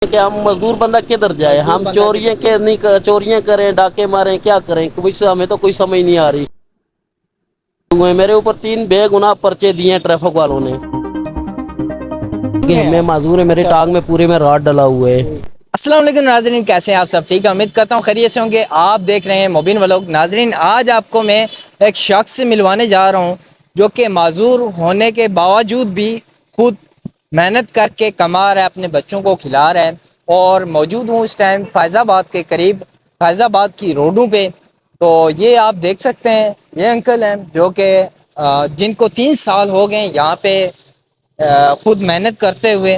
کہ ہم مزدور بندہ کدھر جائے، ہم چوریاں کے نہیں چوریاں کریں، ڈاکے ماریں، کیا کریں، ہمیں تو کوئی سمجھ نہیں آ رہی۔ میرے اوپر 3 بے گناہ پرچے دیے ہیں ٹریفک والوں نے۔ میں معذور ہے، میری ٹانگ میں پورے میں راڈ ڈلا ہوا ہے۔ السلام علیکم ناظرین، کیسے ہیں آپ سب؟ ٹھیک ہے، امید کرتا ہوں خیریت سے ہوں گے۔ آپ دیکھ رہے ہیں مبین ولاگ۔ ناظرین، آج آپ کو میں ایک شخص سے ملوانے جا رہا ہوں جو کہ معذور ہونے کے باوجود بھی خود محنت کر کے کما رہا ہے، اپنے بچوں کو کھلا رہا ہے، اور موجود ہوں اس ٹائم فیض آباد کے قریب، فیض آباد کی روڈوں پہ۔ تو یہ آپ دیکھ سکتے ہیں، یہ انکل ہیں جو کہ جن کو 3 سال ہو گئے یہاں پہ خود محنت کرتے ہوئے،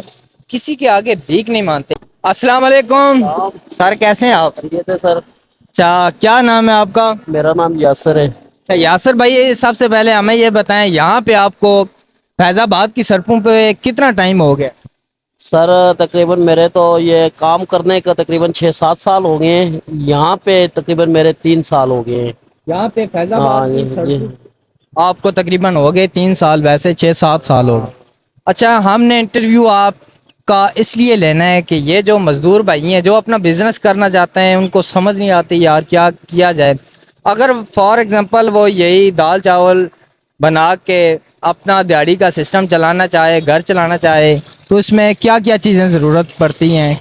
کسی کے آگے بھیک نہیں مانتے۔ السلام علیکم سر، کیسے ہیں آپ؟ خیریت ہے سر۔ اچھا، کیا نام ہے آپ کا؟ میرا نام یاسر ہے۔ اچھا یاسر بھائی، سب سے پہلے ہمیں یہ بتائیں، یہاں پہ آپ کو فیض آباد کی سڑکوں پہ کتنا ٹائم ہو گیا؟ سر تقریباً میرے تو یہ کام کرنے کا تقریباً 6-7 سال ہو گئے ہیں، یہاں پہ تقریباً میرے 3 سال ہو گئے ہیں۔ یہاں پہ فیض آباد ہاں کی جی۔ سڑکوں آپ کو تقریباً ہو گئے 3 سال، ویسے 6-7 سال ہو گئے۔ اچھا، ہم نے انٹرویو آپ کا اس لیے لینا ہے کہ یہ جو مزدور بھائی ہیں جو اپنا بزنس کرنا چاہتے ہیں، ان کو سمجھ نہیں آتی یار کیا کیا جائے۔ اگر فار ایگزامپل وہ یہی دال چاول بنا کے اپنا دیہڑی کا سسٹم چلانا چاہے، گھر چلانا چاہے، تو اس میں کیا کیا چیزیں ضرورت پڑتی ہیں؟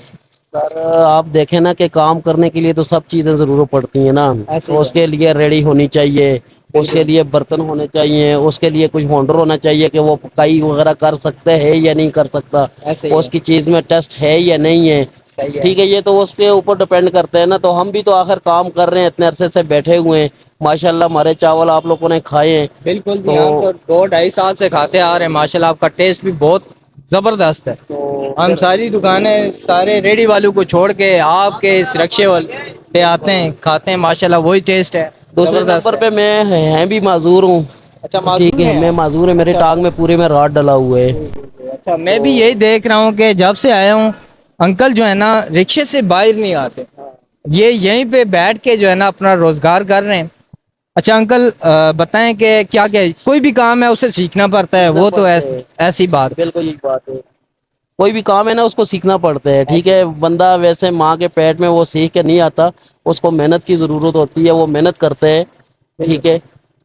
سر آپ دیکھیں نا کہ کام کرنے کے لیے تو سب چیزیں ضرورت پڑتی ہیں نا۔ ایسے تو ہی اس ہے، کے لیے ریڈی ہونی چاہیے، اس کے بالکل لیے برتن ہونے چاہیے، اس کے لیے کچھ ہونڈر ہونا چاہیے کہ وہ کئی وغیرہ کر سکتے ہے یا نہیں کر سکتا، ایسے ہی ہے، اس کی چیز میں ٹیسٹ ہے یا نہیں ہے۔ صحیح ہے، ٹھیک ہے، یہ تو اس کے اوپر ڈپینڈ کرتے ہیں نا۔ تو ہم بھی تو آخر کام کر رہے ہیں، اتنے عرصے سے بیٹھے ہوئے ہیں، ماشاءاللہ ہمارے چاول آپ لوگوں نے کھائے ہیں۔ بالکل جی، ہم تو 2-2.5 سال سے کھاتے آ رہے ہیں، ماشاءاللہ آپ کا ٹیسٹ بھی بہت زبردست ہے۔ تو ہم ساری دکانیں، سارے ریڈی والوں کو چھوڑ کے آپ کے اس رکشے والے پہ آتے ہیں، کھاتے ہیں، ماشاءاللہ وہی ٹیسٹ ہے، دوسرے زبردست نمبر ہے۔ پہ میں ہیں بھی معذور ہوں۔ اچھا ٹھیک معذور ہے، ہیں میں آپ؟ معذور ہے، میری اچھا ٹانگ میں پورے میں راڈ ڈلا ہوا ہے۔ اچھا، میں تو بھی یہی دیکھ رہا ہوں کہ جب سے آیا ہوں انکل جو ہے نا رکشے سے باہر نہیں آتے، یہ یہیں پہ بیٹھ کے جو ہے نا اپنا روزگار کر رہے ہیں۔ اچھا انکل، بتائیں کہ کیا کیا کوئی بھی کام ہے اسے سیکھنا پڑتا ہے، سیکھنا وہ تو پڑتا ہے، ایسی بات بالکل یہ بات ہے۔ کوئی بھی کام ہے نا اس کو سیکھنا پڑتا ہے، ٹھیک ایسی ہے۔ بندہ ویسے ماں کے پیٹ میں وہ سیکھ کے نہیں آتا، اس کو محنت کی ضرورت ہوتی ہے، وہ محنت کرتے ہیں، ٹھیک ہے،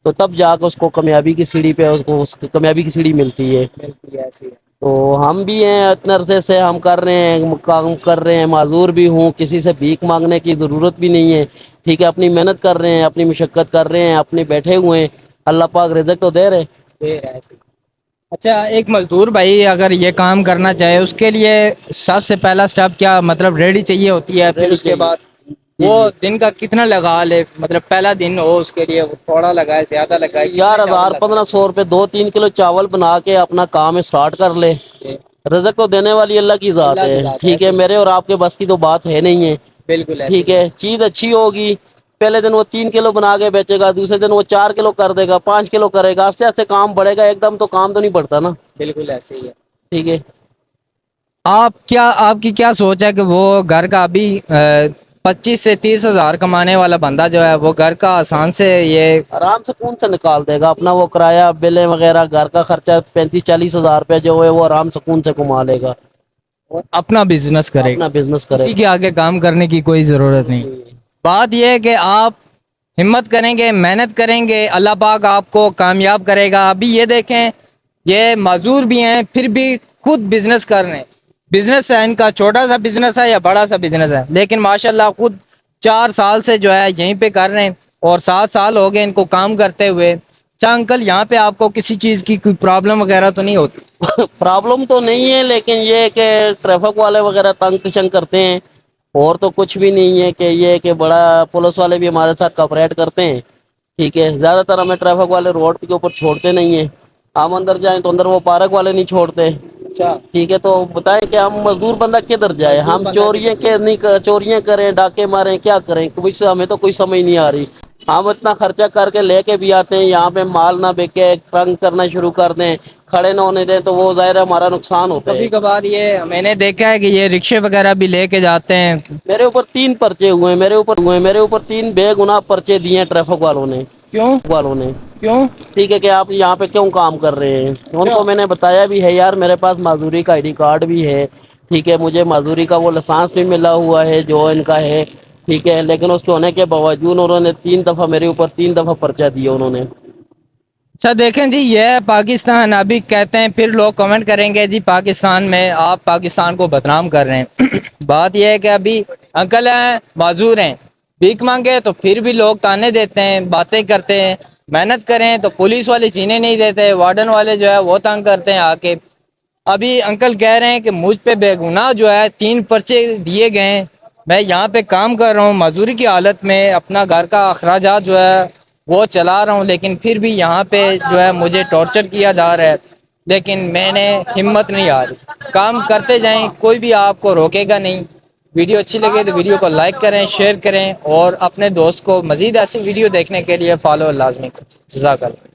تو تب جا کے اس کو کامیابی کی سیڑھی پہ اس کو کامیابی کی سیڑھی ملتی ہے۔ بالکل ایسی ہے۔ تو ہم بھی ہیں، اتنے عرصے سے ہم کر رہے ہیں، کام کر رہے ہیں، معذور بھی ہوں، کسی سے بھیک مانگنے کی ضرورت بھی نہیں ہے، ٹھیک ہے۔ اپنی محنت کر رہے ہیں، اپنی مشقت کر رہے ہیں، اپنے بیٹھے ہوئے ہیں، اللہ پاک رزق تو دے رہے۔ اچھا، ایک مزدور بھائی اگر یہ کام کرنا چاہے اس کے لیے سب سے پہلا سٹیپ کیا، مطلب ریڈی چاہیے ہوتی ہے، پھر ریڈی اس کے چاہیے، بعد جی وہ جی۔ دن کا کتنا لگا لے، مطلب پہلا دن ہو اس کے لیے تھوڑا لگائے زیادہ لگائے، یار کتنے چاول لگائے؟ 1000-1500 روپے 2-3 کلو چاول بنا کے اپنا کام اسٹارٹ کر لے۔ رزق تو دینے والی اللہ کی ذات اللہ ہے، کی ذات ٹھیک ہے، ایسی میرے اور آپ کے بس کی تو بات ہے نہیں ہے، بالکل ایسی ٹھیک ہے۔ چیز اچھی ہوگی، پہلے دن وہ 3 کلو بنا کے بیچے گا، دوسرے دن وہ 4 کلو کر دے گا، 5 کلو کرے گا، آستے آستے کام بڑھے گا، ایک دم تو کام تو نہیں بڑھتا نا، بالکل ایسے ہی ہے۔ ٹھیک ہے۔ آپ کی کیا سوچ ہے کہ وہ گھر کا ابھی 25 سے 30 ہزار کمانے والا بندہ جو ہے وہ گھر کا آسان سے یہ آرام سے کون سے نکال دے گا اپنا، وہ کرایہ بلیں وغیرہ گھر کا خرچہ 35-40 ہزار روپے جو ہے وہ آرام سکون سے کما لے گا، اپنا بزنس کرے اپنا گا، بزنس کرے کسی گا۔ کے آگے کام کرنے کی کوئی ضرورت نہیں۔ بات یہ ہے کہ آپ ہمت کریں گے، محنت کریں گے، اللہ پاک آپ کو کامیاب کرے گا۔ ابھی یہ دیکھیں، یہ معذور بھی ہیں پھر بھی خود بزنس کر رہے ہیں، بزنس ہے ان کا، چھوٹا سا بزنس ہے یا بڑا سا بزنس ہے، لیکن ماشاءاللہ خود 4 سال سے جو ہے یہیں پہ کر رہے ہیں، اور 7 سال ہو گئے ان کو کام کرتے ہوئے۔ اچھا انکل، یہاں پہ آپ کو کسی چیز کی کوئی پرابلم وغیرہ تو نہیں ہوتی؟ پرابلم تو نہیں ہے، لیکن یہ کہ ٹریفک والے وغیرہ تنگ شنگ کرتے ہیں، اور تو کچھ بھی نہیں ہے۔ کہ یہ کہ بڑا پولیس والے بھی ہمارے ساتھ کوآپریٹ کرتے ہیں، ٹھیک ہے۔ زیادہ تر ہمیں ٹریفک والے روڈ کے اوپر چھوڑتے نہیں ہیں، ہم اندر جائیں تو اندر وہ پارک والے نہیں چھوڑتے، اچھا، ٹھیک ہے۔ تو بتائیں کہ ہم مزدور بندہ کدھر جائے، مزدور ہم بندہ چوریاں کدھر کے نہیں چوریاں کریں، ڈاکے ماریں، کیا کریں، ہمیں تو کوئی سمجھ نہیں آ رہی۔ ہم اتنا خرچہ کر کے لے کے بھی آتے ہیں، یہاں پہ مال نہ بکے، تنگ کرنا شروع کر دیں، کھڑے نہ ہونے دیں، تو وہ ظاہر ہے ہمارا نقصان ہوتا ہے۔ کبھی کبھار یہ میں نے دیکھا ہے کہ یہ رکشے وغیرہ بھی لے کے جاتے ہیں۔ میرے اوپر 3 پرچے ہوئے ہیں، میرے اوپر 3 بے گناہ پرچے دیے ہیں ٹریفک کیوں؟ والوں نے، کیوں؟ ٹھیک ہے، کہ آپ یہاں پہ کیوں کام کر رہے ہیں۔ ان کو میں نے بتایا بھی ہے، یار میرے پاس معذوری کا ID کارڈ بھی ہے، ٹھیک ہے، مجھے معذوری کا وہ لسانس بھی ملا ہوا ہے جو ان کا ہے، ٹھیک ہے، لیکن اس کے ہونے کے باوجود انہوں نے 3 دفعہ میرے اوپر 3 دفعہ پرچہ دیا انہوں نے۔ اچھا دیکھیں جی، یہ پاکستان ابھی کہتے ہیں، پھر لوگ کمنٹ کریں گے جی پاکستان میں آپ پاکستان کو بدنام کر رہے ہیں۔ بات یہ ہے کہ ابھی انکل ہیں، معذور ہیں، بھیک مانگے تو پھر بھی لوگ تانے دیتے ہیں، باتیں کرتے ہیں، محنت کریں تو پولیس والے چینے نہیں دیتے، وارڈن والے جو ہے وہ تنگ کرتے ہیں آ کے۔ ابھی انکل کہہ رہے ہیں کہ مجھ پہ بے گناہ جو ہے 3 پرچے دیے گئے ہیں، میں یہاں پہ کام کر رہا ہوں معذوری کی حالت میں، اپنا گھر کا اخراجات جو ہے وہ چلا رہا ہوں، لیکن پھر بھی یہاں پہ جو ہے مجھے ٹارچر کیا جا رہا ہے، لیکن میں نے ہمت نہیں ہاری، کام کرتے جائیں، کوئی بھی آپ کو روکے گا نہیں۔ ویڈیو اچھی لگے تو ویڈیو کو لائک کریں، شیئر کریں، اور اپنے دوست کو مزید ایسی ویڈیو دیکھنے کے لیے فالو لازمی کریں۔ جزاک اللہ۔